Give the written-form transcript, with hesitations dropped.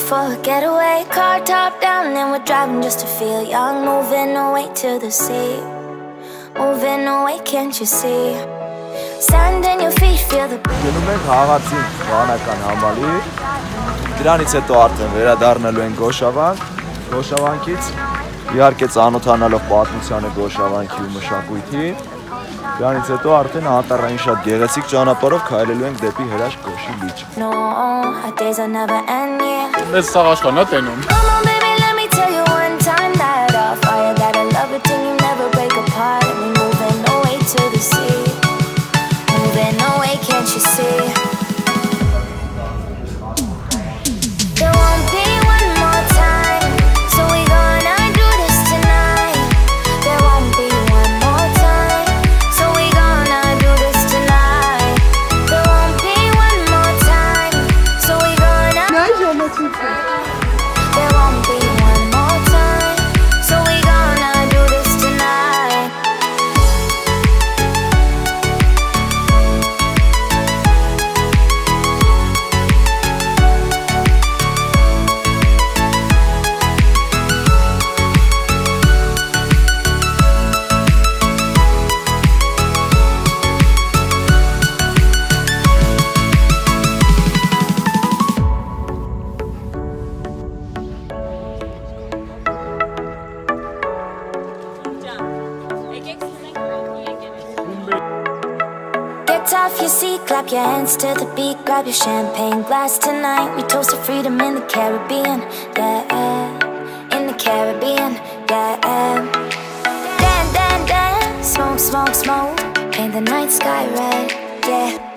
for a getaway. Car top down and we're driving just to feel young. Moving away to the sea. Moving away, can't you see? Stand on your feet, feel the breeze. Գնում ենք հաղացին վանական համալի. Դրանից հետո արդեն վերադառնալու ենք Գոշավանք, Գոշավանքից իհարկե ծանոթանալով պատմությանը Գոշավանքի ու մշակույթին։ Դրանից հետո արդեն անտառային շատ գեղեցիկ ճանապարհով քայլելու ենք դեպի հրաշք Գոշի լիճ։ No, our days are never end, yeah. Մեծ սաղաշխանա տենում։ Come on, baby, let me tell you one time that our fire gotta love it till you never break apart. And we're moving away to the sea. Moving away, can't you see? There won't be one more time, so we gonna do this tonight. There won't be one more time, so we gonna do this tonight. There won't be one more time, so we gonna. There won't be one more time, so we gonna do this tonight. Get off your seat, clap your hands to the beat, grab your champagne glass tonight. We toast to freedom in the Caribbean, yeah, in the Caribbean, yeah. Dance, dance, dance, smoke, smoke, smoke, paint the night sky red, yeah.